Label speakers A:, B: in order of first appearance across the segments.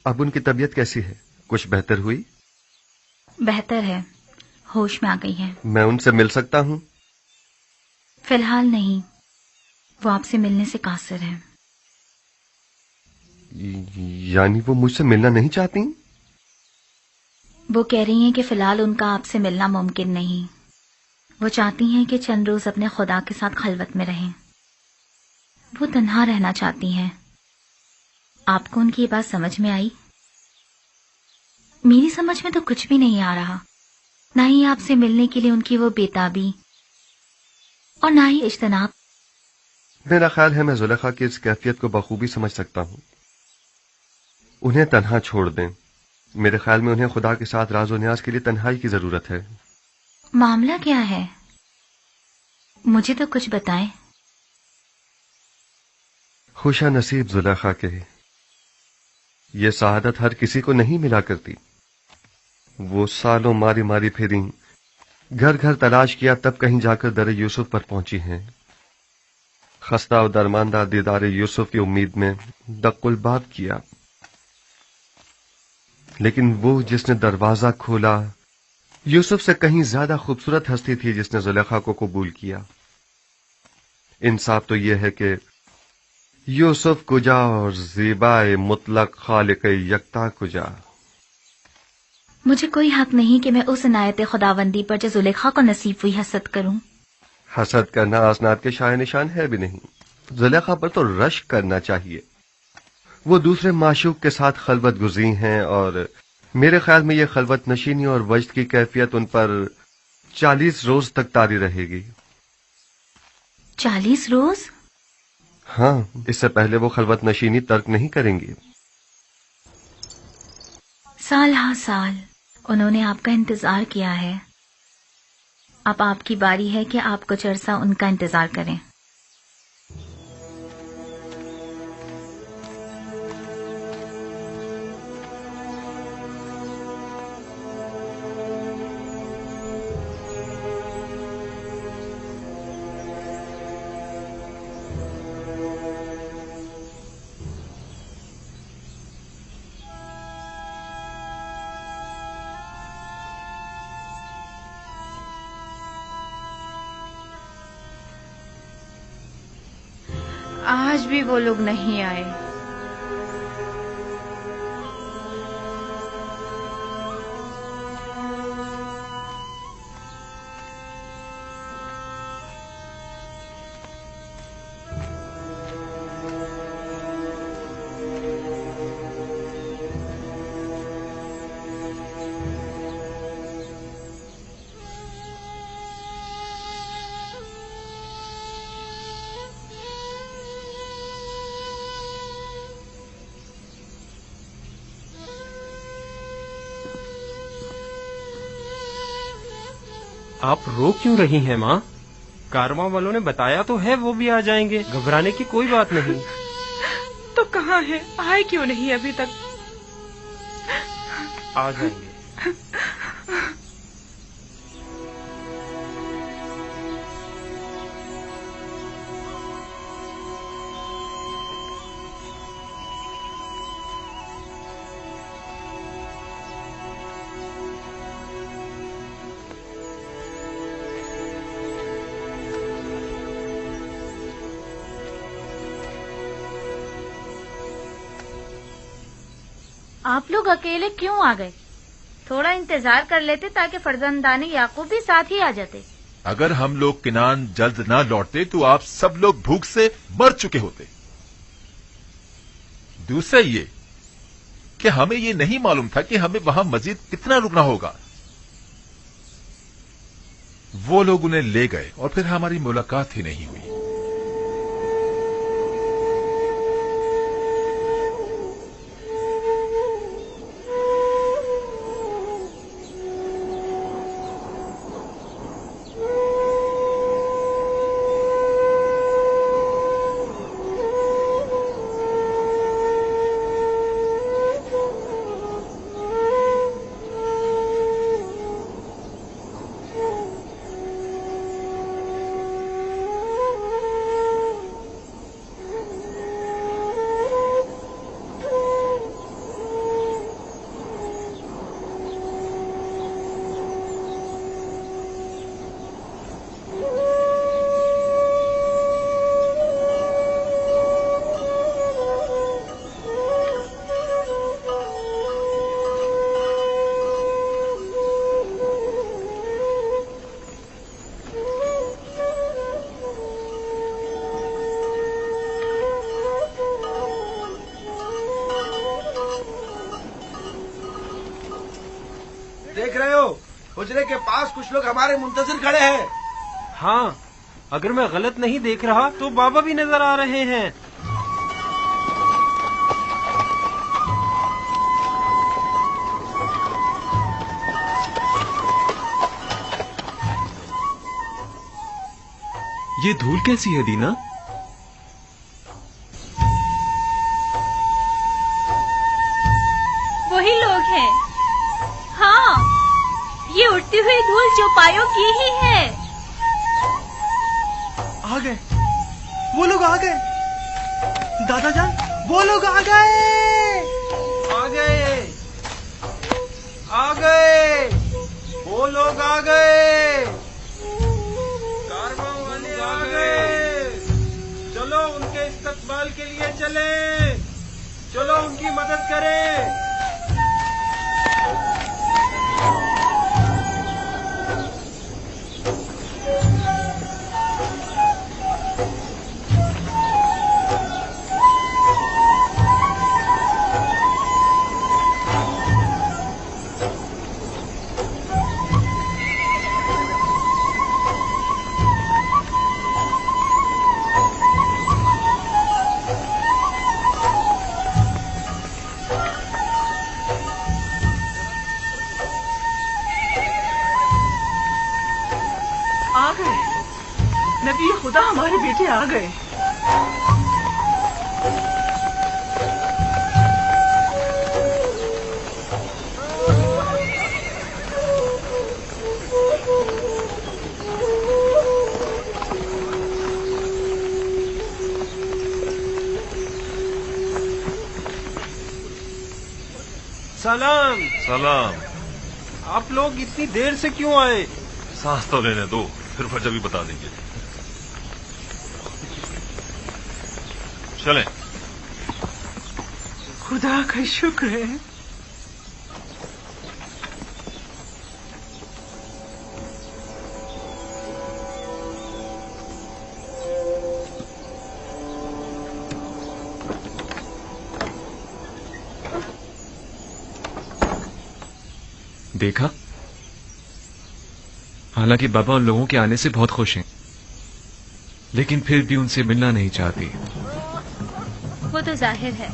A: اب ان کی طبیعت کیسی ہے؟ کچھ بہتر ہوئی؟
B: بہتر ہے، ہوش میں آ گئی ہے۔
A: میں ان سے مل سکتا ہوں؟
B: فی الحال نہیں، وہ آپ سے ملنے سے قاصر ہے۔
A: یعنی وہ مجھ سے ملنا نہیں چاہتی؟
B: وہ کہہ رہی ہیں کہ فی الحال ان کا آپ سے ملنا ممکن نہیں۔ وہ چاہتی ہیں کہ چند روز اپنے خدا کے ساتھ خلوت میں رہیں۔ وہ تنہا رہنا چاہتی ہیں۔ آپ کو ان کی یہ بات سمجھ میں آئی؟ میری سمجھ میں تو کچھ بھی نہیں آ رہا، نہ ہی آپ سے ملنے کے لیے ان کی وہ بےتابی اور نہ ہی اجتناب۔
A: میرا خیال ہے میں زلیخا کی اس کیفیت کو بخوبی سمجھ سکتا ہوں۔ انہیں تنہا چھوڑ دیں۔ میرے خیال میں انہیں خدا کے ساتھ راز و نیاز کے لیے تنہائی کی ضرورت ہے۔
B: معاملہ کیا ہے؟ مجھے تو کچھ بتائیں۔
A: خوشا نصیب زلیخا کے، یہ سعادت ہر کسی کو نہیں ملا کرتی۔ وہ سالوں ماری ماری پھریں، گھر گھر تلاش کیا، تب کہیں جا کر در یوسف پر پہنچی ہیں۔ خستہ و درماندہ دیدار یوسف کی امید میں دق الباب کیا، لیکن وہ جس نے دروازہ کھولا یوسف سے کہیں زیادہ خوبصورت ہستی تھی جس نے زلیخا کو قبول کیا۔ انصاف تو یہ ہے کہ یوسف کجا اور زیبائے مطلق خالق یکتا کجا۔
B: مجھے کوئی حق نہیں کہ میں اس عنایت خداوندی پر جو زلیخا کو نصیب ہوئی حسد کروں۔
A: حسد کرنا اسناد کے شائع نشان ہے بھی نہیں۔ زلیخا پر تو رشک کرنا چاہیے۔ وہ دوسرے معشوق کے ساتھ خلوت گزین ہیں، اور میرے خیال میں یہ خلوت نشینی اور وجد کی کیفیت ان پر 40 روز تک طاری رہے گی۔
B: 40 روز؟
A: ہاں، اس سے پہلے وہ خلوت نشینی ترک نہیں کریں گی۔
B: سال ہا سال انہوں نے آپ کا انتظار کیا ہے، اب آپ کی باری ہے کہ آپ کچھ عرصہ ان کا انتظار کریں۔
C: آج بھی وہ لوگ نہیں آئے۔
D: آپ رو کیوں رہی ہیں ماں؟ کارواں والوں نے بتایا تو ہے وہ بھی آ جائیں گے، گھبرانے کی کوئی بات نہیں۔
C: تو کہاں ہے؟ آئے کیوں نہیں ابھی تک؟
D: آ جائیں گے۔
E: آپ لوگ اکیلے کیوں آ گئے؟ تھوڑا انتظار کر لیتے تاکہ فرزندان یعقوب بھی ساتھ ہی آ جاتے۔
F: اگر ہم لوگ کنعان جلد نہ لوٹتے تو آپ سب لوگ بھوک سے مر چکے ہوتے۔ دوسرا یہ کہ ہمیں یہ نہیں معلوم تھا کہ ہمیں وہاں مزید کتنا رکنا ہوگا۔ وہ لوگ انہیں لے گئے اور پھر ہماری ملاقات ہی نہیں ہوئی۔
G: حجرے کے پاس کچھ لوگ ہمارے منتظر کھڑے ہیں.
D: ہاں، اگر میں غلط نہیں دیکھ رہا تو بابا بھی نظر آ رہے ہیں.
H: یہ دھول کیسی ہے دینا؟
B: وہی لوگ ہیں. ہاں، یہ اڑتی ہوئی دھول چوپایوں کی ہی ہے.
H: آ گئے، وہ لوگ آ گئے. دادا جان، وہ لوگ آ گئے.
D: آ گئے، آ گئے، وہ لوگ آ گئے. کارواں والے آ گئے. چلو ان کے استقبال کے لیے چلیں. چلو ان کی مدد کریں.
C: آ گئے نبی خدا، ہمارے بیٹے آ گئے.
D: سلام.
F: سلام.
D: آپ لوگ اتنی دیر سے کیوں آئے؟
F: سانس تو لینے دو، پھر وجہ بھی بتا دیں گے. چلیں.
C: خدا کا شکر ہے.
H: دیکھا، حالانکہ بابا ان لوگوں کے آنے سے بہت خوش ہیں، لیکن پھر بھی ان سے ملنا نہیں چاہتی.
B: وہ تو ظاہر ہے،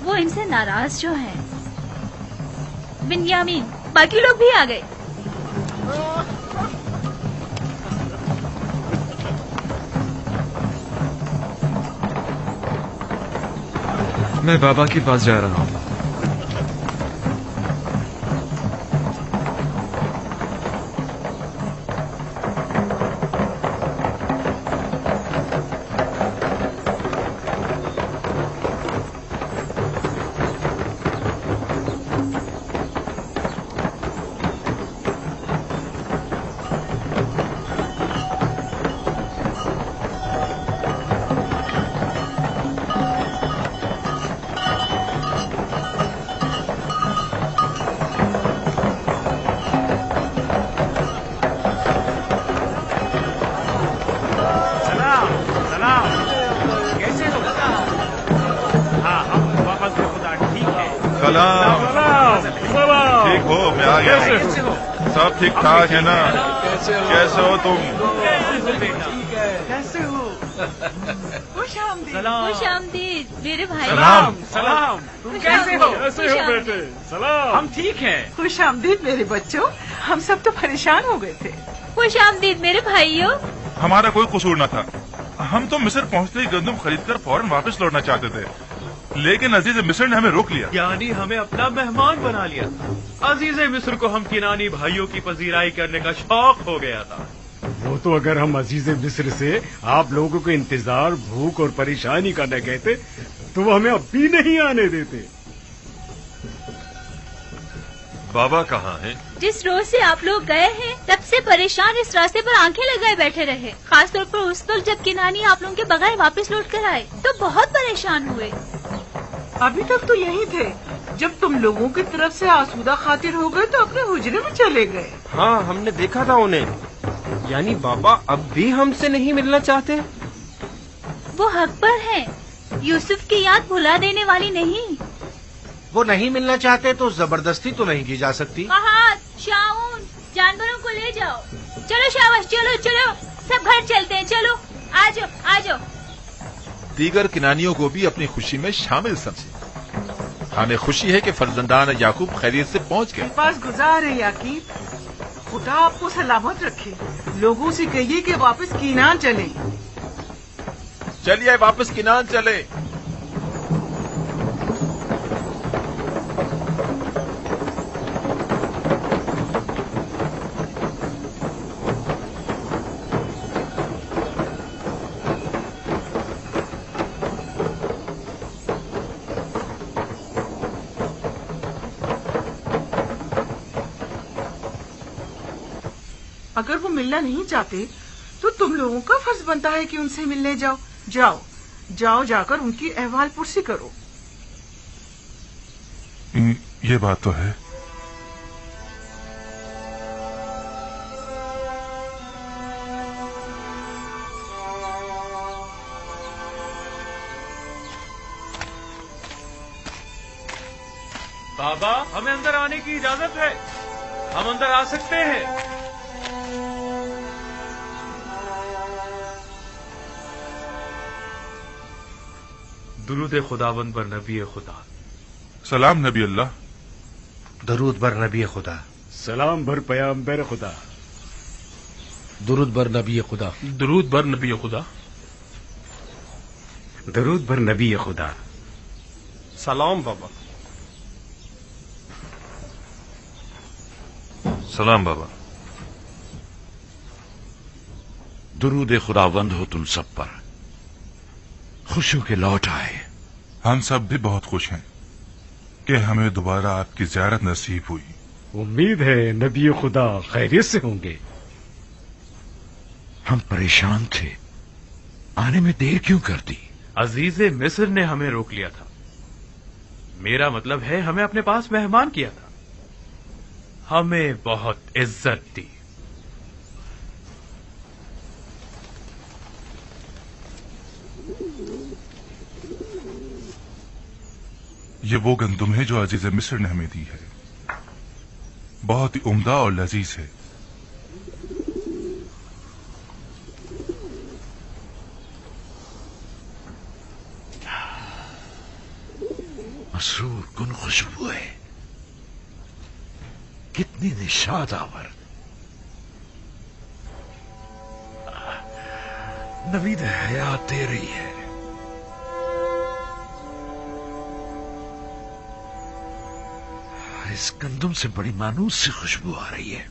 B: وہ ان سے ناراض جو ہیں. بنیامین، باقی لوگ بھی آ گئے.
H: میں بابا کے پاس جا رہا ہوں.
F: ٹھیک ہو؟ میں آ گیا. سب ٹھیک ٹھاک ہے نا؟ کیسے ہو تم؟
C: کیسے ہو؟ خوش آمدید.
B: خوش آمدید میرے بھائی.
F: سلام.
C: سلام.
B: تم کیسے ہو؟
C: کیسے ہو بیٹے؟
D: سلام. ہم ٹھیک ہیں.
C: خوش آمدید میرے بچوں. ہم سب تو پریشان ہو گئے تھے.
B: خوش آمدید میرے بھائیوں.
F: ہمارا کوئی قصور نہ تھا. ہم تو مصر پہنچتے ہی گندم خرید کر فوراً واپس لوٹنا چاہتے تھے، لیکن عزیز مصر نے ہمیں روک لیا.
I: یعنی ہمیں اپنا مہمان بنا لیا. عزیز مصر کو ہم کنانی بھائیوں کی پذیرائی کرنے کا شوق ہو گیا تھا.
J: وہ تو اگر ہم عزیز مصر سے آپ لوگوں کو انتظار، بھوک اور پریشانی کا نہ کہتے تو وہ ہمیں اب بھی نہیں آنے دیتے.
F: بابا کہاں ہیں؟
B: جس روز سے آپ لوگ گئے ہیں تب سے پریشان اس راستے پر آنکھیں لگائے بیٹھے رہے. خاص طور پر اس وقت جب کنانی آپ لوگوں کے بغیر واپس لوٹ کر آئے تو بہت پریشان ہوئے.
C: ابھی تک تو یہی تھے. جب تم لوگوں کی طرف سے آسودہ خاطر ہو گئے تو اپنے حجرے میں چلے گئے.
D: ہاں، ہم نے دیکھا تھا انہیں. یعنی بابا اب بھی ہم سے نہیں ملنا چاہتے؟
B: وہ حق پر ہیں. یوسف کی یاد بھلا دینے والی نہیں.
G: وہ نہیں ملنا چاہتے تو زبردستی تو نہیں کی جا سکتی.
B: فہد، شاؤن،
E: जानवरों को ले जाओ। चलो शाबाश, चलो चलो, सब घर चलते हैं, चलो आ जाओ आ जाओ।
K: दीगर किनानियों को भी अपनी खुशी में शामिल समझे। हमें खुशी है कि फर्जंदान याकूब खैरियत से पहुंच गए।
C: पास गुजार है याकीब, खुदा आपको सलामत रखे। लोगों से कहिए कि वापस कीनान चले।
K: चलिए वापस किनान चले।
C: अगर वो मिलना नहीं चाहते तो तुम लोगों का फर्ज बनता है कि उनसे मिलने जाओ। जाओ जाओ, जाकर उनकी अहवाल पुरसी करो।
F: ये बात तो है।
I: बाबा, हमें अंदर आने की इजाजत है, हम अंदर आ सकते हैं। दुरूद खुदाबंद पर नबी खुदा।
F: सलाम नबी अल्लाह।
G: दरूद बर नबी खुदा।
J: सलाम भर पैगंबर खुदा।
G: दुरूद बर नबी खुदा।
I: दुरूद बर नबी खुदा।
J: दरूद भर नबी खुदा।
D: सलाम बाबा।
F: सलाम बाबा।
L: दुरूद खुदावंद हो तुम सब पर, खुश हो के लौट आए।
F: हम सब भी बहुत खुश हैं कि हमें दोबारा आपकी ज़ियारत नसीब हुई।
J: उम्मीद है नबी खुदा खैरियत से होंगे।
L: हम परेशान थे, आने में देर क्यों कर दी?
I: अजीज मिस्र ने हमें रोक लिया था। मेरा मतलब है हमें अपने पास मेहमान किया था, हमें बहुत इज्जत दी।
F: ये वो गंदुम है जो अजीज मिस्र ने हमें दी है, बहुत ही उम्दा और लजीज है।
L: मसरूर कुन खुशबू है, कितनी निशाद आवर। नवीद हयात दे रही है। इस गंदुम से बड़ी मानूस सी खुशबू आ रही है,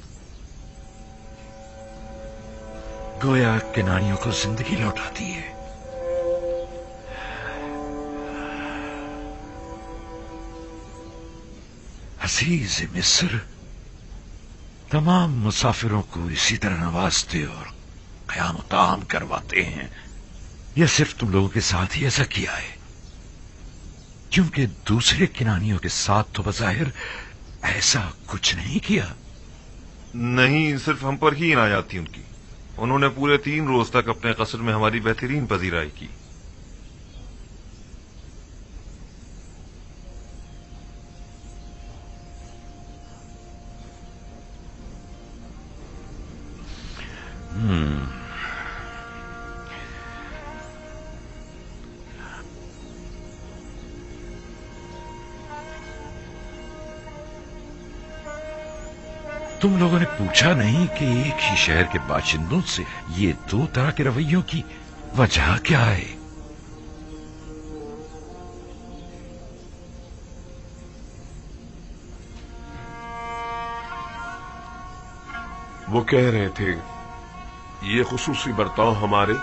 L: गोया किनारियों को जिंदगी लौटाती है। अजीज मिस्र तमाम मुसाफिरों को इसी तरह नवाजते और क़याम ताम करवाते हैं। यह सिर्फ तुम लोगों के साथ ही ऐसा किया है, क्योंकि दूसरे किनानियों के साथ तो बज़ाहिर ऐसा कुछ नहीं किया।
A: नहीं, सिर्फ हम पर ही इनायत थी उनकी। उन्होंने पूरे 3 रोज तक अपने कसर में हमारी बेहतरीन पजीराई की।
L: तुम लोगों ने पूछा नहीं कि एक ही शहर के बाशिंदों से ये 2 तरह के रवैयों की वजह क्या है?
M: वो कह रहे थे ये खुसूसी बर्ताव हमारे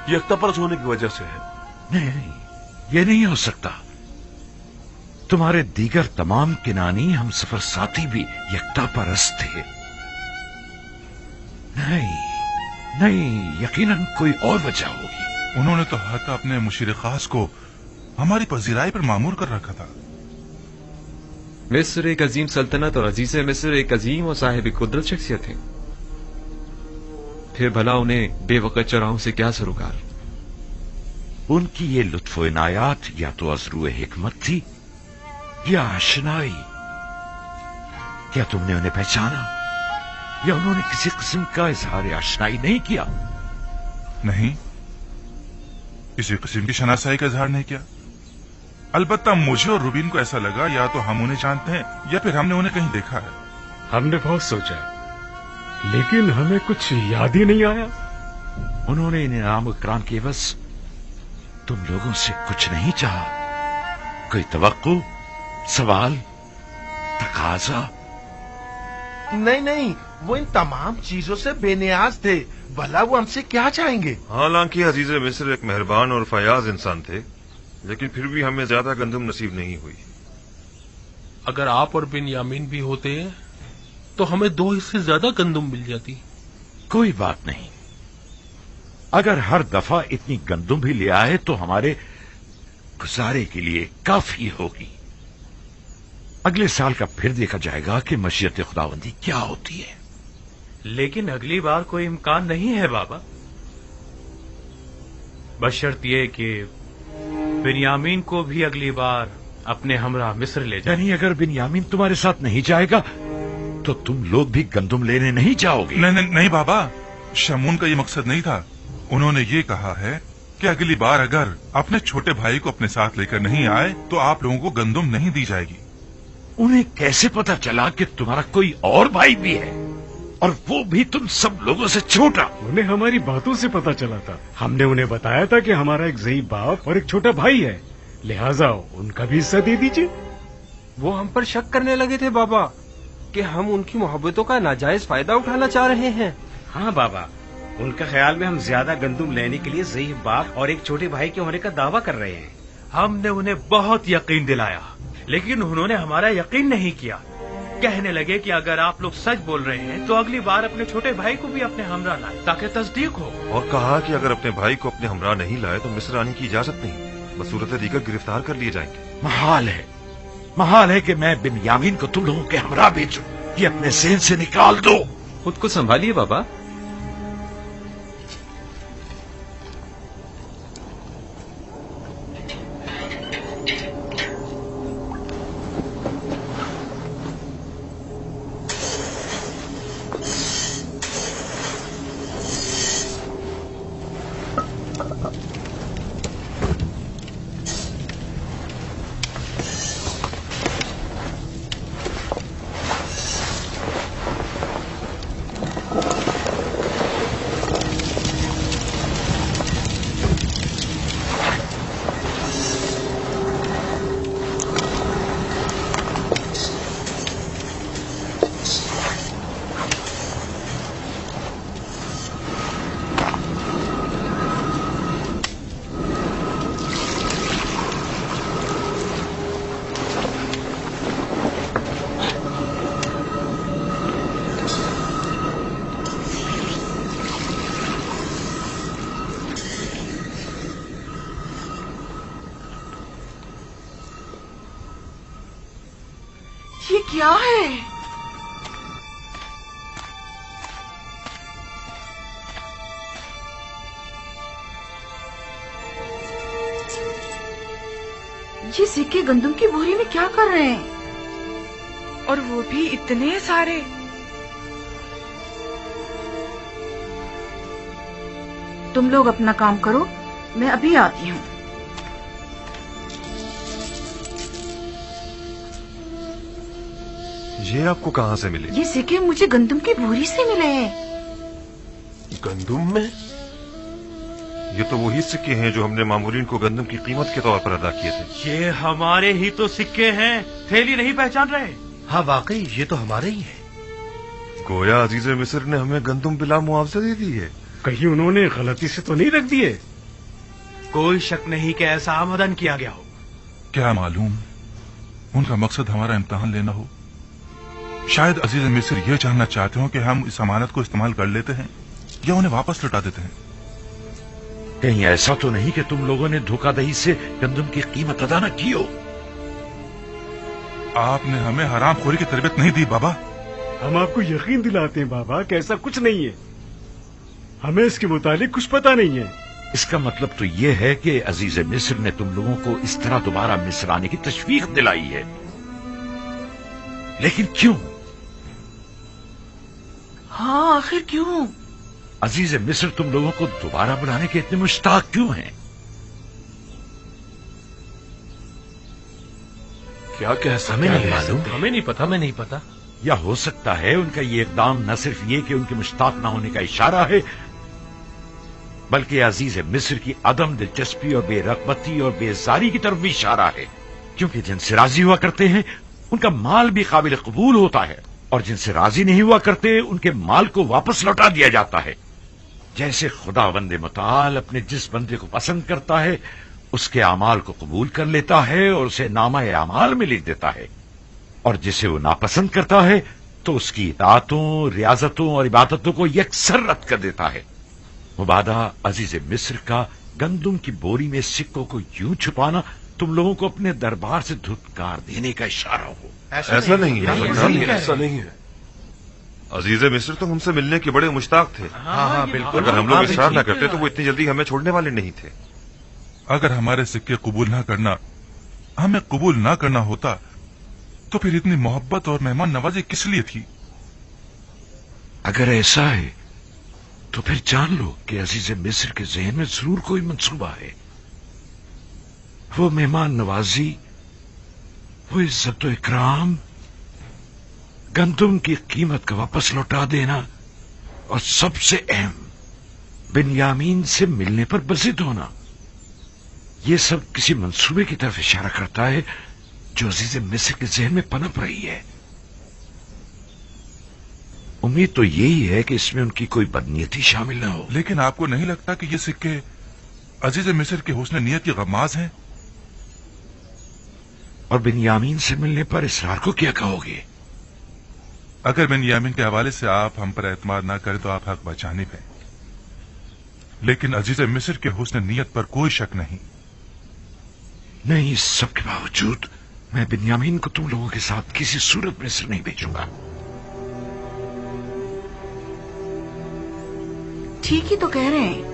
M: यकतापरस्त होने की वजह से है।
L: नहीं, ये नहीं हो सकता। तुम्हारे दीगर तमाम किनानी हम सफर साथी भी यकता परस्त थे। नहीं, यकीनन कोई और वजह होगी।
F: उन्होंने तो हक अपने मुशीर खास को हमारी पजीराई पर मामूर कर रखा था।
N: मिस्र एक अजीम सल्तनत और अजीज मिस्र एक अजीम और साहिब कुदरत शख्सियत है। फिर भला उन्हें बेवकत चौराहों से क्या सरोकार?
L: उनकी ये लुत्फ इनायात या तो अज़रू हिकमत थी या आशनाई। क्या तुमने उन्हें पहचाना? یا انہوں نے کسی قسم کا اظہار آشنائی نہیں کیا؟
F: نہیں، کسی قسم کی شناسائی کا اظہار نہیں کیا. البتہ مجھے اور روبین کو ایسا لگا یا تو ہم انہیں جانتے ہیں یا پھر ہم نے انہیں کہیں دیکھا ہے.
J: ہم نے بہت سوچا لیکن ہمیں کچھ یاد ہی نہیں آیا.
L: انہوں نے انعام اکرام کے بس تم لوگوں سے کچھ نہیں چاہا؟ کوئی توقع، سوال، تقاضا؟
H: نہیں، وہ ان تمام چیزوں سے بے نیاز تھے. بھلا وہ ہم سے کیا چاہیں گے؟
O: حالانکہ عزیز مصر ایک مہربان اور فیاض انسان تھے، لیکن پھر بھی ہمیں زیادہ گندم نصیب نہیں ہوئی.
P: اگر آپ اور بنیامین بھی ہوتے تو ہمیں 2 حصے زیادہ گندم مل جاتی.
L: کوئی بات نہیں، اگر ہر دفعہ اتنی گندم بھی لے آئے تو ہمارے گزارے کے لیے کافی ہوگی. اگلے سال کا پھر دیکھا جائے گا کہ مشیت خداوندی کیا ہوتی ہے.
I: لیکن اگلی بار کوئی امکان نہیں ہے بابا، بشرط یہ کہ بنیامین کو بھی اگلی بار اپنے ہمراہ مصر لے جائیں.
L: یعنی اگر بنیامین تمہارے ساتھ نہیں جائے گا تو تم لوگ بھی گندم لینے نہیں جاؤ گے؟
F: نہیں بابا، شمون کا یہ مقصد نہیں تھا. انہوں نے یہ کہا ہے کہ اگلی بار اگر اپنے چھوٹے بھائی کو اپنے ساتھ لے کر نہیں آئے تو آپ لوگوں کو گندم نہیں دی جائے گی.
L: انہیں کیسے پتا چلا کہ تمہارا کوئی اور بھائی بھی ہے، اور وہ بھی تم سب لوگوں سے چھوٹا؟
J: انہیں ہماری باتوں سے پتا چلا تھا. ہم نے انہیں بتایا تھا کہ ہمارا ایک ضعیف باپ اور ایک چھوٹا بھائی ہے، لہٰذا ان کا بھی حصہ دے دیجیے.
N: وہ ہم پر شک کرنے لگے تھے بابا کہ ہم ان کی محبتوں کا ناجائز فائدہ اٹھانا چاہ رہے ہیں.
Q: ہاں بابا، ان کا خیال میں ہم زیادہ گندم لینے کے لیے ضعیف باپ اور ایک چھوٹے بھائی کے ہونے کا دعویٰ کر رہے ہیں.
I: ہم نے انہیں بہت یقین دلایا لیکن انہوں نے ہمارا یقین نہیں کیا. کہنے لگے کہ اگر آپ لوگ سچ بول رہے ہیں تو اگلی بار اپنے چھوٹے بھائی کو بھی اپنے ہمراہ لائیں تاکہ تصدیق ہو.
O: اور کہا کہ اگر اپنے بھائی کو اپنے ہمراہ نہیں لائے تو مصر آنے کی اجازت نہیں، بصورت دیگر گرفتار کر لیے جائیں گے.
L: محال ہے کہ میں بنیامین کو تم لوگوں کے ہمراہ بھیجوں. یہ اپنے ذہن سے نکال دو.
N: خود کو سنبھالیے بابا.
C: یہ کیا ہے؟ یہ سکے گندم کی بوری میں کیا کر رہے ہیں؟ اور وہ بھی اتنے سارے. تم لوگ اپنا کام کرو، میں ابھی آتی ہوں.
O: یہ آپ کو کہاں سے ملے؟
C: یہ سکے مجھے گندم کی بوری سے ملے ہیں.
O: گندم میں؟ یہ تو وہی سکے ہیں جو ہم نے مامورین کو گندم کی قیمت کے طور پر ادا کیے تھے.
I: یہ ہمارے ہی تو سکے ہیں، تھیلی نہیں پہچان رہے؟
G: ہاں واقعی یہ تو ہمارے ہی ہیں.
O: گویا عزیز مصر نے ہمیں گندم بلا معاوضہ دے دی ہے.
J: کہیں انہوں نے غلطی سے تو نہیں رکھ دیے؟
I: کوئی شک نہیں کہ ایسا آمدن کیا گیا ہو.
F: کیا معلوم ان کا مقصد ہمارا امتحان لینا ہو. شاید عزیز مصر یہ جاننا چاہتے ہوں کہ ہم اس امانت کو استعمال کر لیتے ہیں یا انہیں واپس لوٹا دیتے ہیں.
L: کہیں ایسا تو نہیں کہ تم لوگوں نے دھوکہ دہی سے گندم کی قیمت ادا نہ کی ہو؟
F: آپ نے ہمیں حرام خوری کی تربیت نہیں دی بابا.
J: ہم آپ کو یقین دلاتے ہیں بابا کہ ایسا کچھ نہیں ہے. ہمیں اس کے متعلق کچھ پتا نہیں ہے.
L: اس کا مطلب تو یہ ہے کہ عزیز مصر نے تم لوگوں کو اس طرح دوبارہ مصر آنے کی تشویق دلائی ہے. لیکن کیوں؟
C: हाँ, आखिर क्यों?
L: अजीज मिस्र तुम लोगों को दोबारा बुलाने के इतने मुश्ताक क्यों हैं?
M: क्या कह
L: हमें नहीं मालूम।
P: हमें नहीं पता, मैं नहीं पता।
L: या हो सकता है उनका ये इकदाम न सिर्फ ये कि उनके मुश्ताक न होने का इशारा है, बल्कि अजीज मिस्र की अदम दिलचस्पी और बेरगबती और बेजारी की तरफ भी इशारा है, क्योंकि जिनसे राजी हुआ करते हैं उनका माल भी काबिल कबूल होता है, और जिनसे राजी नहीं हुआ करते उनके माल को वापस लौटा दिया जाता है। जैसे खुदावंद मुताल अपने जिस बंदे को पसंद करता है उसके अमाल को कबूल कर लेता है और उसे नामा अमाल में लिख देता है, और जिसे वो नापसंद करता है तो उसकी इताअतों, रियाजतों और इबादतों को यकसर रद्द कर देता है। मुबादा अजीज मिस्र का गंदुम की बोरी में सिक्कों को यूं छुपाना तुम लोगों को अपने दरबार से धुतकार देने का इशारा हो।
O: ऐसा नहीं है, ऐसा नहीं है। अजीज मिस्र तो हमसे मिलने के बड़े मुश्ताक थे।
N: हाँ, बिल्कुल।
O: अगर हम लोग इसरार न करते तो वो इतनी जल्दी हमें छोड़ने वाले नहीं थे।
F: अगर हमारे सिक्के कबूल ना करना, हमें कबूल ना करना होता तो फिर इतनी मोहब्बत और मेहमान नवाजी किस लिए थी?
L: अगर ऐसा है तो फिर जान लो कि अजीज मिस्र के ज़हन में जरूर कोई मंसूबा है। वो मेहमान नवाजी, वो इज्जत इकराम, गंदुम की कीमत का वापस लौटा देना, और सबसे अहम बिन्यामीन से मिलने पर बज़िद होना, ये सब किसी मंसूबे की तरफ इशारा करता है जो अजीज मिस्र के ज़हन में पनप रही है। उम्मीद तो यही है कि इसमें उनकी कोई बदनीयती शामिल न हो।
F: लेकिन आपको नहीं लगता कि ये सिक्के अजीज मिस्र के हुस्न नियत की गमाज हैं?
L: और बिन्यामीन से मिलने पर इसरार को क्या कहोगे?
F: अगर बिन्यामीन के हवाले से आप हम पर एतमाद ना करें तो आप हक बचाने पे, लेकिन अजीज मिस्र के हुस्न नियत पर कोई शक नहीं।
L: नहीं, इस सब के बावजूद मैं बिन्यामीन को तुम लोगों के साथ किसी सूरत में मिस्र नहीं भेजूंगा।
C: ठीक ही तो कह रहे हैं।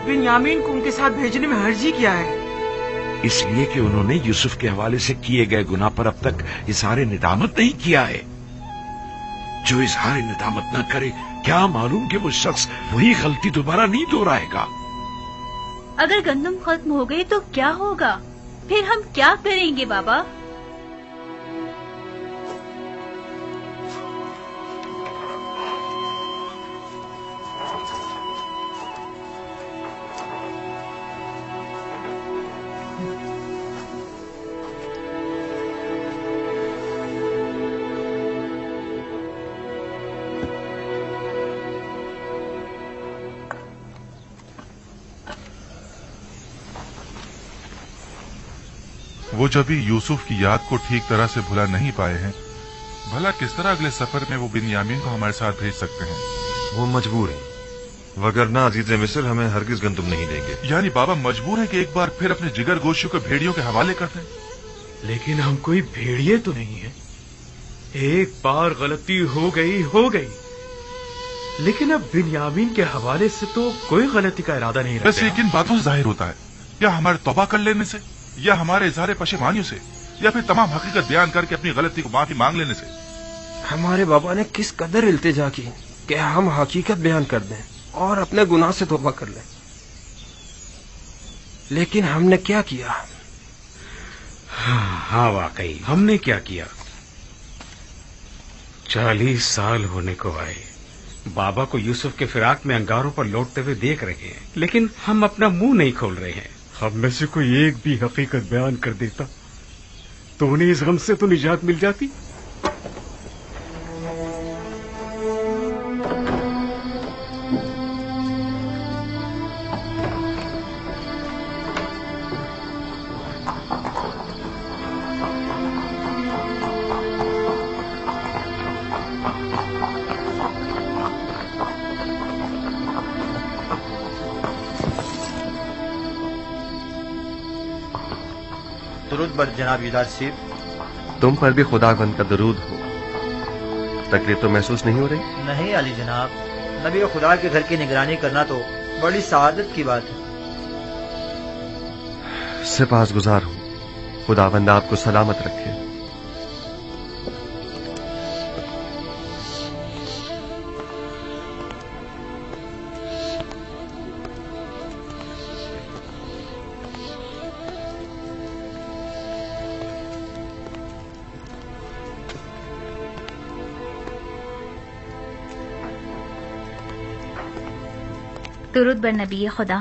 C: बिन्यामीन को उनके साथ भेजने में हर्जी क्या है?
L: इसलिए कि उन्होंने यूसुफ के हवाले से किए गए गुनाह पर अब तक इजहार निदामत नहीं किया है। जो इजहार निदामत न करे, क्या मालूम कि वो शख्स वही गलती दोबारा नहीं दोहराएगा।
E: अगर गंदम खत्म हो गई तो क्या होगा? फिर हम क्या करेंगे बाबा?
F: वो जब भी यूसुफ की याद को ठीक तरह से भुला नहीं पाए हैं, भला किस तरह अगले सफर में वो बिन्यामीन को हमारे साथ भेज सकते हैं?
O: वो मजबूर है, वगरना अजीज मिस्र हमें हरगिज गंदुम नहीं देंगे।
F: यानी बाबा मजबूर है कि एक बार फिर अपने जिगर गोशियों को भेड़ियों के हवाले कर दें?
I: लेकिन हम कोई भेड़िए तो नहीं है। एक बार गलती हो गई, लेकिन अब बिन्यामीन के हवाले से तो कोई गलती का इरादा नहीं रखते।
F: वैसे किन बातों से जाहिर होता है? या हमारे तौबा कर लेने से, या हमारे इजहार पशेमानियों से, या फिर तमाम हकीकत बयान करके अपनी गलती को माफी मांग लेने से?
D: हमारे बाबा ने किस कदर इल्तिजा की कि हम हकीकत बयान कर दें और अपने गुनाह से तौबा कर लें, लेकिन हमने क्या किया?
Q: हाँ वाकई हमने क्या किया। 40 साल होने को आए, बाबा को यूसुफ के फिराक में अंगारों पर लौटते हुए देख रहे हैं, लेकिन हम अपना मुंह नहीं खोल रहे हैं।
J: हम में से कोई एक भी हकीकत बयान कर देता तो उन्हें इस गम से तो निजात मिल जाती।
R: दुरूद बर जनाब युदार सीब।
A: तुम पर भी खुदावंद का दरूद हो। तकलीफ तो महसूस नहीं हो रही?
R: नहीं अली जनाब, नबी खुदा के घर की निगरानी करना तो बड़ी सआदत की बात है।
A: सिपासगुजार हूं, खुदावंद आपको सलामत रखे।
B: दुरूद बर नबी खुदा।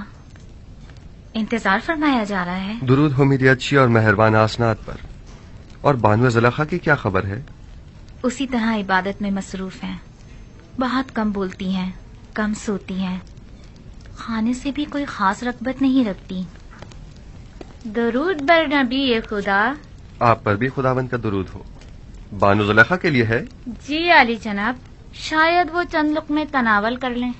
B: इंतजार फरमाया जा रहा है।
A: दुरूद हो मेरी अच्छी और मेहरबान आसनात पर। और बानू ज़ुलेखा की क्या खबर है?
B: उसी तरह इबादत में मसरूफ हैं। बहुत कम बोलती हैं, कम सोती हैं, खाने से भी कोई खास रगबत नहीं रखती।
E: दरूद बर नबी खुदा।
A: आप पर भी खुदावंद का दुरूद हो। बानू ज़ुलेखा के लिए है?
E: जी आली जनाब, शायद वो चंद लुक़मे तनावल कर लें।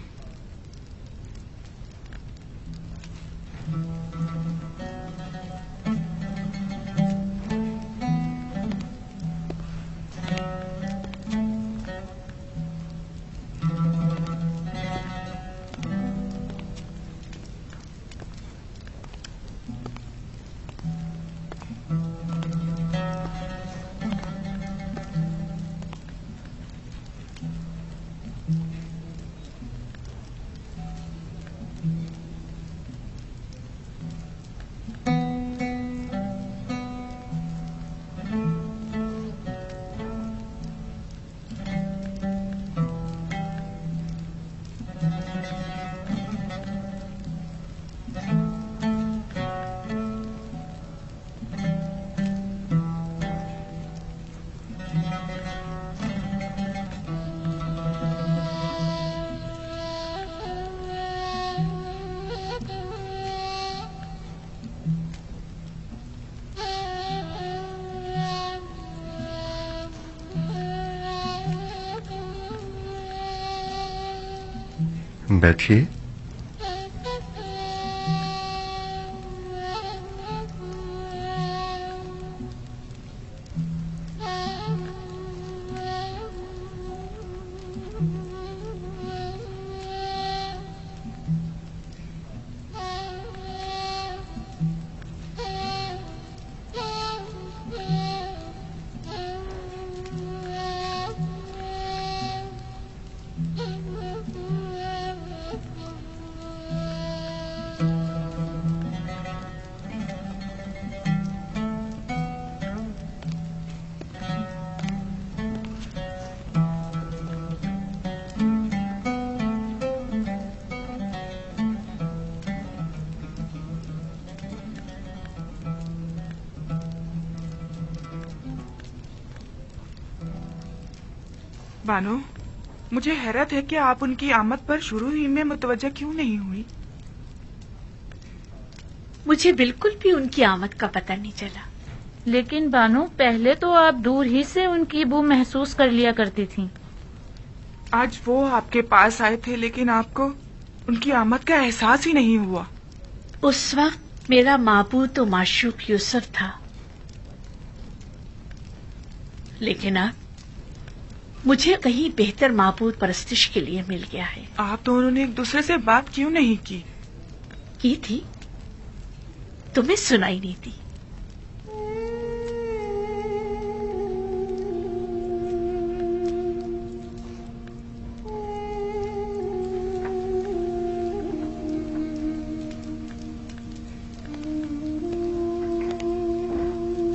A: बैठिए।
C: बानो, मुझे हैरत है कि आप उनकी आमद पर शुरू ही में मुतवज्जा क्यों नहीं हुई?
S: मुझे बिल्कुल भी उनकी आमद का पता नहीं चला।
E: लेकिन बानो, पहले तो आप दूर ही से उनकी बू महसूस कर लिया करती थीं।
C: आज वो आपके पास आए थे, लेकिन आपको उनकी आमद का एहसास ही नहीं हुआ।
S: उस वक्त मेरा माबूद और माशूक यूसुफ था, लेकिन अब मुझे कहीं बेहतर माबूद परस्तिश के लिए मिल गया है।
C: आप दोनों ने एक दूसरे से बात क्यों नहीं की?
S: की थी, तुम्हें सुनाई नहीं दी।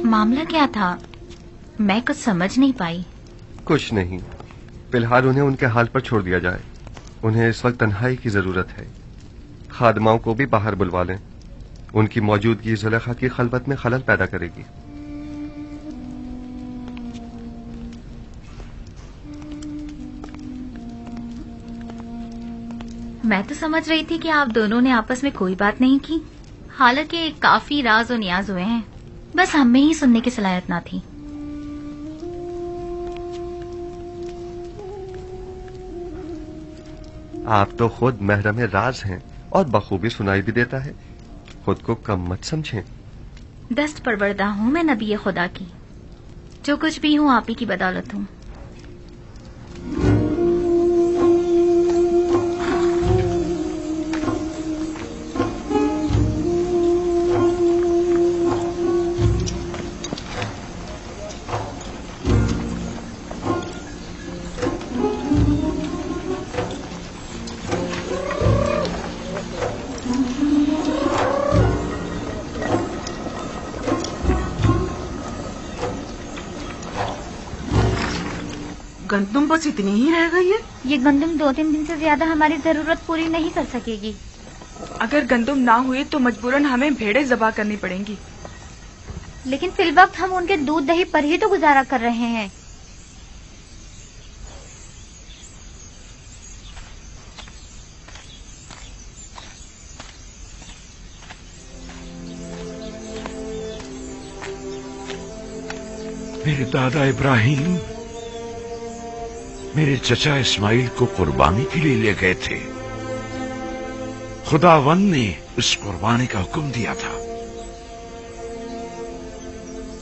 B: मामला क्या था? मैं कुछ समझ नहीं पाई।
A: कुछ नहीं, फिलहाल उन्हें उनके हाल पर छोड़ दिया जाए। उन्हें इस वक्त तन्हाई की जरूरत है। खादमाओं को भी बाहर बुलवा लें। उनकी मौजूदगी ज़ुलेखा की खलबत में खलल पैदा करेगी।
B: मैं तो समझ रही थी कि आप दोनों ने आपस में कोई बात नहीं की। हालांकि काफी राज और नियाज हुए हैं, बस हमें ही सुनने की सलाहियत ना थी।
A: आप तो खुद महरम राज हैं और बखूबी सुनाई भी देता है। खुद को कम मत समझें।
B: दस्त परवरदा हूँ मैं नबी खुदा की। जो कुछ भी हूँ आप ही की बदौलत हूँ।
C: गंदुम बस इतनी ही रह गई है?
E: ये गंदम 2-3 दिन से ज्यादा हमारी जरूरत पूरी नहीं कर सकेगी।
T: अगर गंदुम ना हुई तो मजबूरन हमें भेड़ें ज़बा करनी पड़ेंगी।
E: लेकिन फिल वक्त हम उनके दूध दही पर ही तो गुजारा कर रहे हैं।
L: मेरे दादा इब्राहिम मेरे चचा इस्माइल को कुर्बानी के लिए ले गए थे। खुदावंद ने उस कुर्बानी का हुक्म दिया था।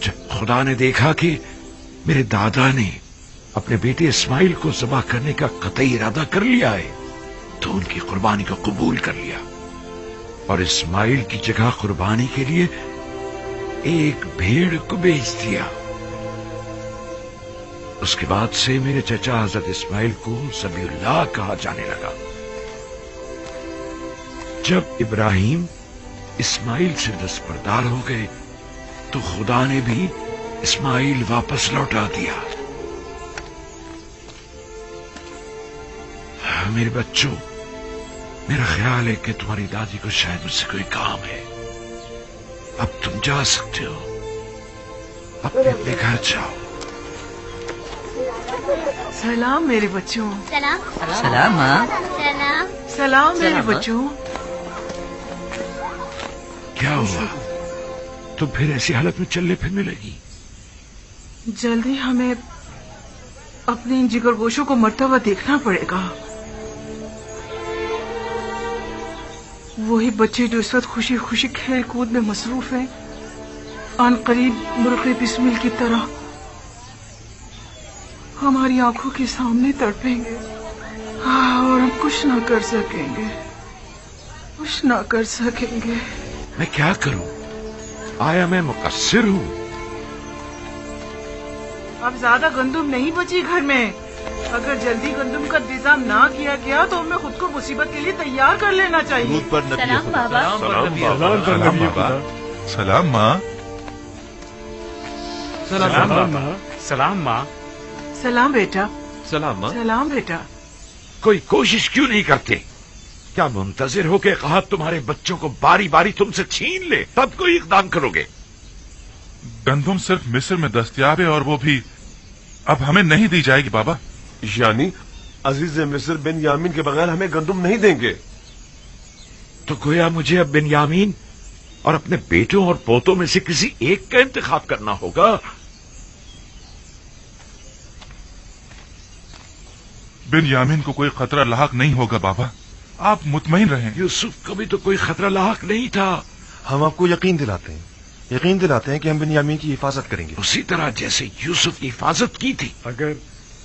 L: जब खुदा ने देखा कि मेरे दादा ने अपने बेटे इस्माइल को ज़बह करने का कतई इरादा कर लिया है, तो उनकी कुर्बानी को कबूल कर लिया और इस्माइल की जगह कुर्बानी के लिए एक भेड़ को भेज दिया। उसके बाद से मेरे चचा हजरत इस्माइल को ज़बीहुल्लाह कहा जाने लगा। जब इब्राहिम इस्माइल से दस्तबरदार हो गए तो खुदा ने भी इस्माइल वापस लौटा दिया। मेरे बच्चों, मेरा ख्याल है कि तुम्हारी दादी को शायद मुझसे कोई काम है। अब तुम जा सकते हो, अपने अपने घर जाओ।
C: सलाम मेरे बच्चों।
E: सलाम।
R: सलाम माँ।
E: सलाम।
C: सलाम मेरे
R: सलाम, माँ।
C: बच्चों।
L: क्या हुआ? तुम फिर ऐसी हालत में चलने फिरने लगी?
C: जल्दी हमें अपने इन जिगरगोशों को मरता हुआ देखना पड़ेगा। वही बच्चे जो इस वक्त खुशी खुशी खेल कूद में मसरूफ हैं, आन करीब मुर्ग़े बिस्मिल की तरह हमारी आंखों के सामने तड़पेंगे। और हम कुछ ना कर सकेंगे, कुछ ना कर सकेंगे।
L: मैं क्या करूं? आया मैं मुकस्सिर हूं?
C: अब ज्यादा गंदुम नहीं बची घर में। अगर जल्दी गंदुम का इंतजाम ना किया गया तो हमें खुद को मुसीबत के लिए तैयार कर लेना चाहिए।
K: दूध पर नबी
E: सलाम
K: खुदा।
E: बाबा।
F: सलाम बाबा। सलाम माँ।
Q: सलाम माँ। सलाम माँ।
C: सलाम बेटा।
N: सलाम माँ।
C: सलाम बेटा।
L: कोई कोशिश क्यों नहीं करते? क्या मुंतजिर हो के कहा तुम्हारे बच्चों को बारी बारी तुमसे छीन ले तब कोई इकदाम करोगे?
F: गंदुम सिर्फ मिस्र में दस्तयाब है और वो भी अब हमें नहीं दी जाएगी बाबा।
O: यानी अजीज मिस्र बिन यामीन के बगैर हमें गंदुम नहीं देंगे?
L: तो गोया मुझे अब बिन्यामीन और अपने बेटों और पोतों में से किसी एक का इंतखाब करना होगा।
F: बिन्यामीन को कोई खतरा लाहक नहीं होगा बाबा, आप मुतमईन रहें।
L: यूसुफ को भी तो कोई खतरा लाहक नहीं था।
O: हम आपको यकीन दिलाते हैं कि हम बिन्यामीन की हिफाजत करेंगे,
L: उसी तरह जैसे यूसुफ की हिफाजत की थी।
J: अगर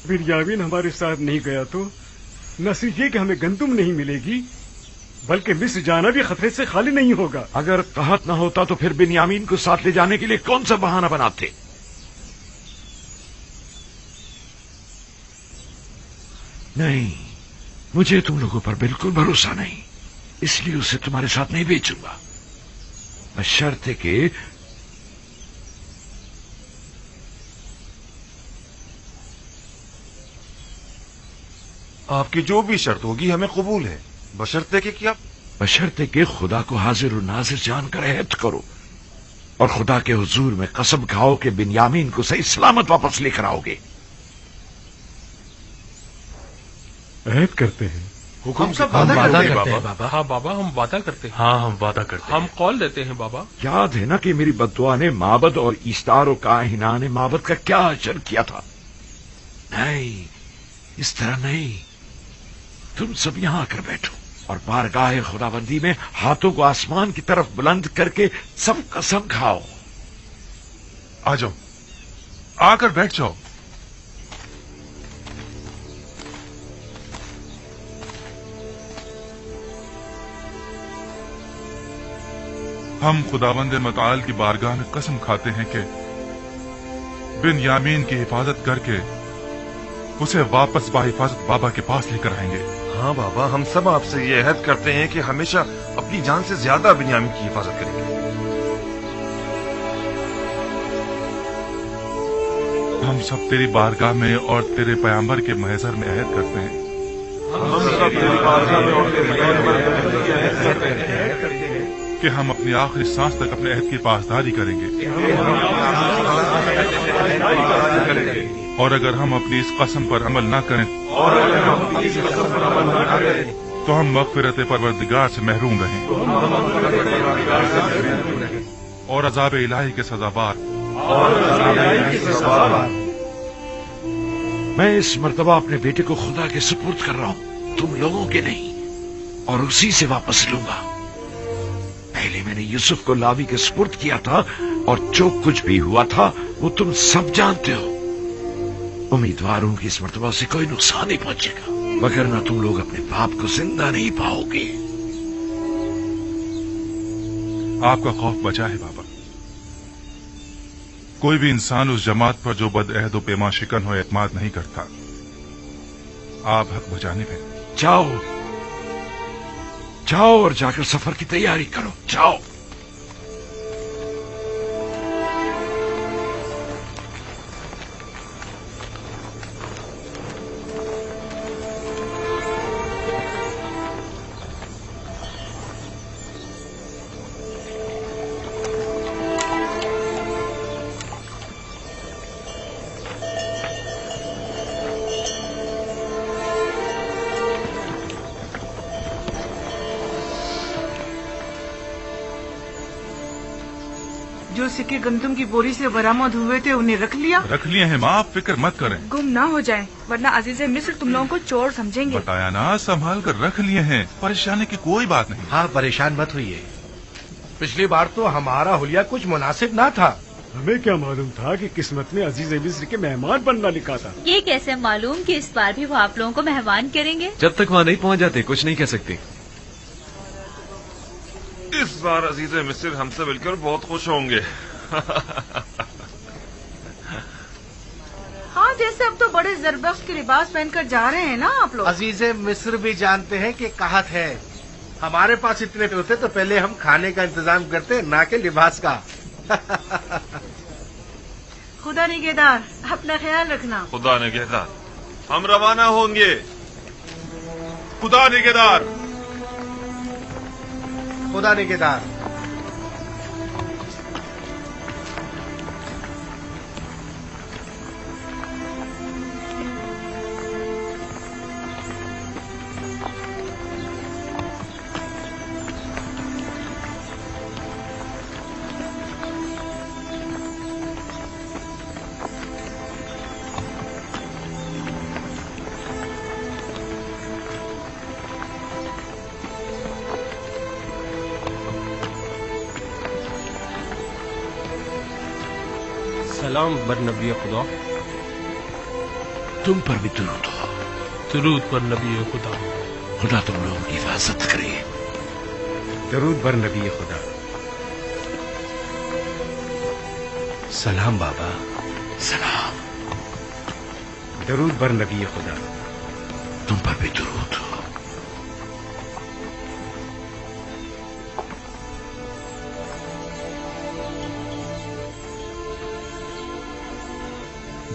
J: बिन्यामीन हमारे साथ नहीं गया तो न सिर्फ ये कि हमें गंदुम नहीं मिलेगी, बल्कि मिस्र जाना भी खतरे से खाली नहीं होगा।
L: अगर कहत न होता तो फिर बिन्यामीन को साथ ले जाने के लिए कौन सा बहाना बनाते? नहीं, मुझे तुम लोगों पर बिल्कुल भरोसा नहीं, इसलिए उसे तुम्हारे साथ नहीं भेजूंगा, बशर्ते कि
O: आपकी जो भी शर्त होगी हमें कबूल है, बशर्ते कि क्या?
L: बशर्ते कि खुदा को हाजिर और नाजिर जानकर अहद करो और खुदा के हुजूर में कसम खाओ कि बिन्यामीन को सही सलामत वापस लेकर आओगे।
J: अहद करते हैं।
O: हुक्म से
P: हम
O: वादा करते हैं
P: बाबा। हाँ बाबा, हम वादा करते हैं।
I: हाँ हम वादा करते हैं।
P: हम कॉल लेते हैं बाबा।
L: याद है ना कि मेरी बद्दुआ ने माबद और ईस्तार और काहिना ने माबद का क्या अजर किया था? नहीं, इस तरह नहीं। तुम सब यहां आकर बैठो और बारगाह खुदाबंदी में हाथों को आसमान की तरफ बुलंद करके सब कसम खाओ।
F: आ जाओ, आकर बैठ जाओ। हम खुदावंद मताल की बारगाह में कसम खाते हैं कि बिन्यामीन की हिफाजत करके उसे वापस बाहिफाजत बाबा के पास लेकर आएंगे।
O: हाँ बाबा, हम सब आपसे ये अहद करते हैं कि हमेशा अपनी जान से ज्यादा बिन्यामीन की हिफाजत करेंगे।
F: हम सब तेरी बारगाह में और तेरे पैगंबर के महज़र में अहद करते हैं कि हम अपनी आखिरी सांस तक अपने अहद की पासदारी करेंगे और अगर हम अपनी इस कसम पर अमल न करें तो हम मग़फ़िरत परवरदिगार से महरूम रहें और अज़ाब इलाही के सज़ाबार।
L: मैं इस मर्तबा अपने बेटे को खुदा के सुपुर्द कर रहा हूं, तुम लोगों के नहीं, और उसी से वापस लूंगा। पहले मैंने यूसुफ को लावी के सुपुर्द किया था और जो कुछ भी हुआ था वो तुम सब जानते हो। उम्मीदवार हूं कि इस मर्तबा से कोई नुकसान नहीं पहुंचेगा, वगरना तुम लोग अपने बाप को जिंदा नहीं पाओगे।
F: आपका खौफ बचा है बाबा। कोई भी इंसान उस जमात पर जो बदअहद व पैमा शिकन हो एतमाद नहीं करता। आप हक बजाने में
L: जाओ जाओ और जाकर सफर की तैयारी करो, जाओ।
C: जो सिक्के गंदम की बोरी से बरामद हुए थे उन्हें रख लिया?
F: रख लिए हैं माँ, आप फिक्र मत करें।
T: गुम ना हो जाए, वरना अजीज मिस्र तुम लोगों को चोर समझेंगे।
F: बताया ना, संभाल कर रख लिए हैं, परेशानी की कोई बात नहीं।
G: हाँ, परेशान मत होइए। पिछली बार तो हमारा हुलिया कुछ मुनासिब ना था।
J: हमें क्या मालूम था कि किस्मत में अजीज मिस्र के मेहमान बनना लिखा था।
E: ये कैसे मालूम कि इस बार भी वो आप लोगों को मेहमान करेंगे?
N: जब तक वहाँ नहीं पहुँच जाते कुछ नहीं कह सकते।
O: इस बार अजीज मिस्र हमसे मिलकर बहुत खुश होंगे।
C: हाँ, जैसे अब तो बड़े जरबख्श के लिबास पहनकर जा रहे हैं ना आप लोग।
G: अजीज मिस्र भी जानते हैं कि कहत है। हमारे पास इतने होते तो पहले हम खाने का इंतजाम करते, ना कि लिबास का।
C: खुदा निगहदार, अपना ख्याल रखना।
O: खुदा निगहदार, हम रवाना होंगे। खुदा निगहदार,
G: खुदा निगहदार।
P: सलाम बर नबी खुदा।
L: तुम पर भी दुरूद हो।
P: दुरूद पर नबी खुदा।
L: खुदा तुम लोगों की हिफाजत करे।
Q: दरूद बर नबी खुदा।
G: सलाम बाबा।
L: सलाम।
Q: दरूद बर नबी खुदा।
L: तुम पर भी दुरूद हो।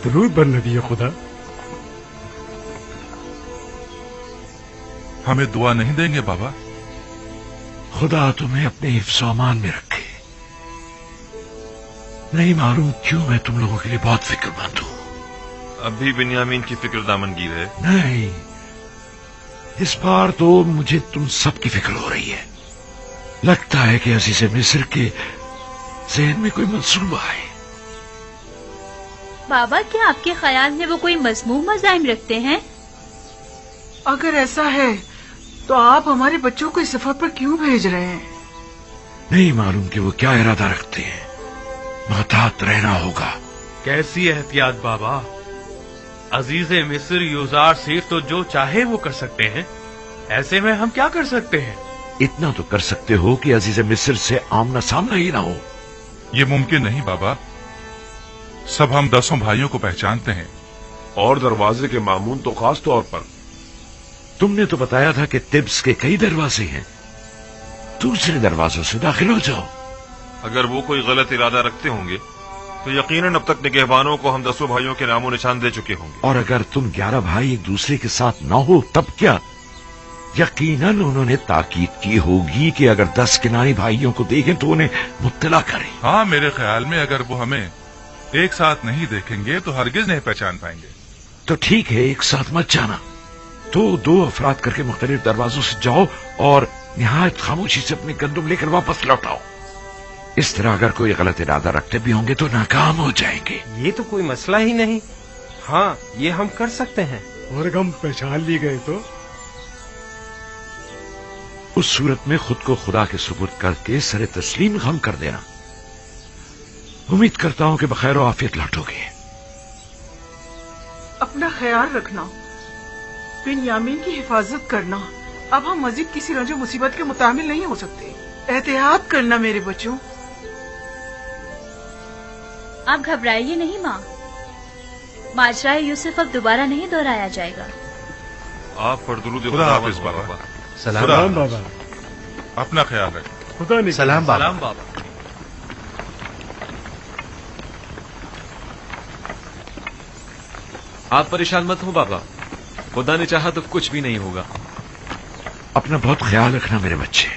J: दरूद बर नबी खुदा।
F: हमें दुआ नहीं देंगे बाबा?
L: खुदा तुम्हें अपने हिफ्ज़ अमान में रखे। नहीं मालूम क्यों मैं तुम लोगों के लिए बहुत फिक्रमंद हूं।
O: अभी बिन्यामीन की फिक्र दामनगीर है?
L: नहीं, इस बार तो मुझे तुम सब की फिक्र हो रही है। लगता है कि अजीज मिस्र के ज़हन में कोई मंसूबा है।
E: बाबा, क्या आपके ख्याल में वो कोई मज़मूम मज़ाहिम रखते हैं?
C: अगर ऐसा है तो आप हमारे बच्चों को इस सफर पर क्यों भेज रहे हैं?
L: नहीं मालूम कि वो क्या इरादा रखते हैं। महतात रहना होगा।
I: कैसी एहतियात बाबा? अजीज मिस्र यूजार सिर्फ तो जो चाहे वो कर सकते हैं। ऐसे में हम क्या कर सकते हैं?
L: इतना तो कर सकते हो कि अजीज मिस्र से आमना सामना ही ना हो।
F: ये मुमकिन नहीं बाबा। सब हम 10 भाइयों को पहचानते हैं।
M: और दरवाजे के मामून तो खास तौर पर।
L: तुमने तो बताया था कि तिब्स के कई दरवाजे हैं। दूसरे दरवाजों से दाखिल हो जाओ।
O: अगर वो कोई गलत इरादा रखते होंगे तो यकीनन अब तक निगहबानों को हम 10 भाइयों के नामो निशान दे चुके होंगे।
L: और अगर तुम 11 भाई एक दूसरे के साथ न हो तब क्या? यकीनन उन्होंने ताकीद की होगी कि अगर 10 किनारी भाइयों को देखें तो उन्हें मुत्तला करें।
F: हाँ, मेरे ख्याल में अगर वो हमें एक साथ नहीं देखेंगे तो हरगिज नहीं पहचान पाएंगे।
L: तो ठीक है, एक साथ मत जाना। तो 2 अफराद करके मुख्तलिफ दरवाजों से जाओ और निहायत खामोशी से अपने गंदुम लेकर वापस लौटाओ। इस तरह अगर कोई गलत इरादा रखते भी होंगे तो नाकाम हो जाएंगे।
D: ये तो कोई मसला ही नहीं। हाँ, ये हम कर सकते हैं।
J: और अगर हम पहचान ली गए तो?
L: उस सूरत में खुद को खुदा के सुपुर्द करके सरे तस्लीम गम कर देना। उम्मीद करता हूं कि बखैर और आफियत लौटोगे।
C: अपना ख्याल रखना, बिन्यामीन की हिफाजत करना। अब हम मजीद किसी रंजो मुसीबत के मुतामिल नहीं हो सकते। एहतियात करना मेरे बच्चों।
E: आप घबराइए नहीं माँ, माजरा यूसुफ अब दोबारा नहीं दोहराया जाएगा।
O: आप पर दुरूद
F: खुदा हाफिज बाबा।
J: सलाम बाबा।
F: अपना ख्याल रखें।
J: खुदा ने
R: सलाम बाबा।
I: सलाम बाबा।
N: आप परेशान मत हो बाबा, खुदा ने चाहा तो कुछ भी नहीं होगा।
L: अपना बहुत ख्याल रखना मेरे बच्चे।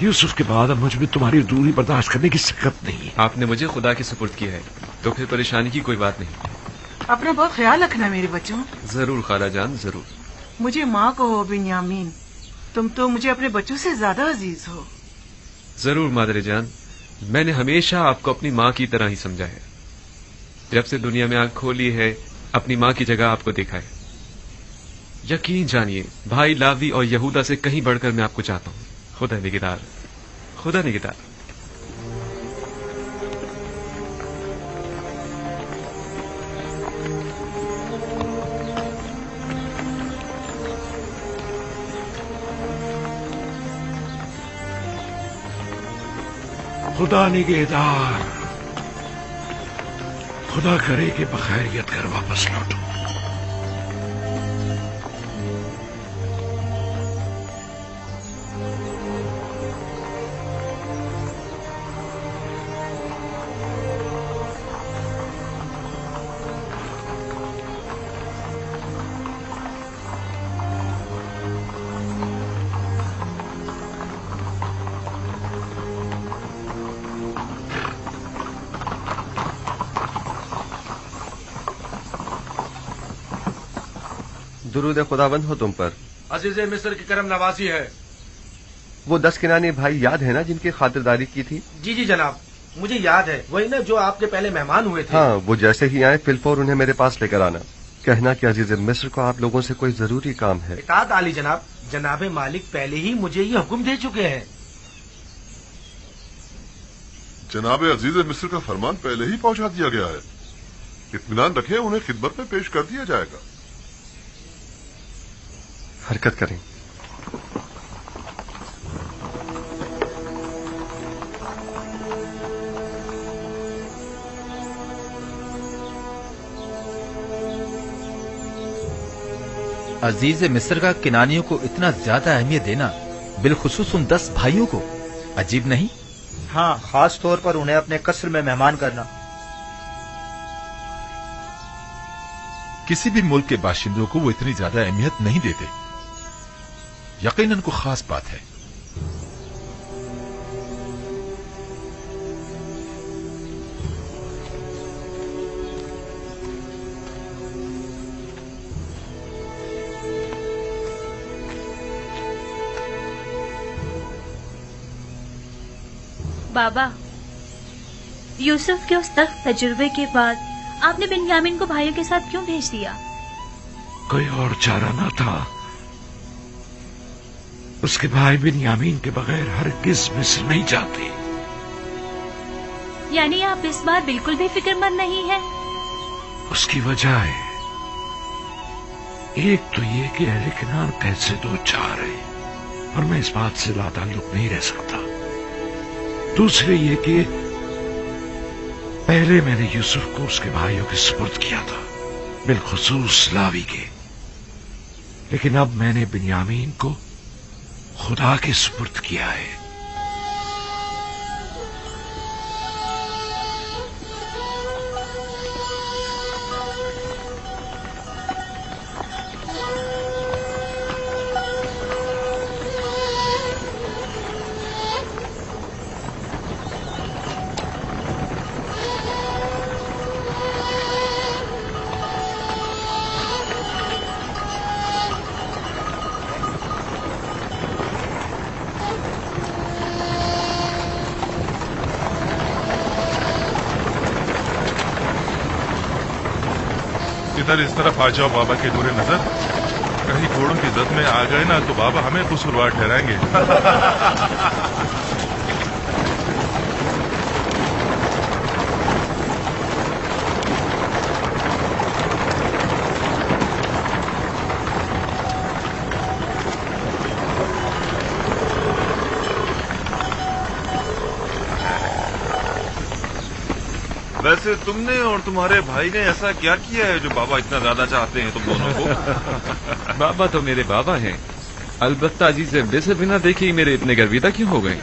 L: यूसुफ के बाद अब मुझ में तुम्हारी दूरी बर्दाश्त करने की सकत नहीं है।
N: आपने मुझे खुदा के सुपुर्द किया है तो फिर परेशानी की कोई बात नहीं।
C: अपना बहुत ख्याल रखना मेरे बच्चों।
N: जरूर खाला जान, जरूर।
C: मुझे माँ कहो बिन्यामीन, तुम तो मुझे अपने बच्चों से ज्यादा अजीज हो।
N: जरूर मादरे जान, मैंने हमेशा आपको अपनी माँ की तरह ही समझा है। जब से दुनिया में आंख खोली है, अपनी माँ की जगह आपको देखा है। यकीन जानिए, भाई लावी और यहूदा से कहीं बढ़कर मैं आपको चाहता हूँ। खुदा निगहदार, खुदा निगहदार।
L: खुदा निगहदार, खुदा करे कि बखैरियत कर वापस लौटो।
A: दुरूद खुदाबंद हो तुम पर।
G: अजीज मिस्र की करम नवाजी है।
A: वो 10 किनानी भाई याद है ना जिनकी खातिरदारी की थी?
G: जी जी जनाब, मुझे याद है। वही ना जो आपके पहले मेहमान हुए थे।
A: हाँ, वो जैसे ही आए फिलफौर उन्हें मेरे पास लेकर आना। कहना कि अजीज मिस्र को आप लोगों से कोई जरूरी काम है।
G: इताअत आली जनाब, जनाब मालिक पहले ही मुझे ये हुक्म दे चुके हैं।
M: जनाब अजीज मिस्र का फरमान पहले ही पहुंचा दिया गया है। इत्मीनान रखें, उन्हें खिदमत में पेश कर दिया जाएगा।
A: हरकत करें।
R: अजीज मिस्र का किनानियों को इतना ज्यादा अहमियत देना, बिलखुसूस उन 10 भाइयों को, अजीब नहीं? हाँ, खास तौर पर उन्हें अपने कस्र में मेहमान करना।
K: किसी भी मुल्क के बाशिंदों को वो इतनी ज्यादा अहमियत नहीं देते। यकीनन को खास बात है।
E: बाबा, यूसुफ के उस सख्त तजुर्बे के बाद आपने बिन्यामीन को भाइयों के साथ क्यों भेज दिया?
L: कोई और चारा न था। उसके भाई बिन्यामीन के बगैर हरगिज मिस्र नहीं जाते।
E: यानी आप इस बार बिल्कुल भी फिक्रमंद नहीं हैं?
L: उसकी वजह है, एक तो ये कि अहले किनान कैद से 2 चार है और मैं इस बात से लाताल्लुक नहीं रह सकता। दूसरे ये कि पहले मैंने यूसुफ को उसके भाइयों के सुपुर्द किया था, बिलखुसूस लावी के। लेकिन अब मैंने बिन्यामीन को खुदा के सुपुर्द किया है।
F: इधर इस तरफ आ जाओ बाबा के बुरे नजर। कहीं घोड़ों की जद में आ गए ना तो बाबा हमें कसूरवार ठहराएंगे।
O: वैसे तुमने और तुम्हारे भाई ने ऐसा क्या किया है जो बाबा इतना ज्यादा चाहते हैं तुम दोनों को?
N: बाबा तो मेरे बाबा हैं, अलबत्ता अजीज मिस्र बिना देखे ही मेरे इतने गर्विदा क्यों हो गए?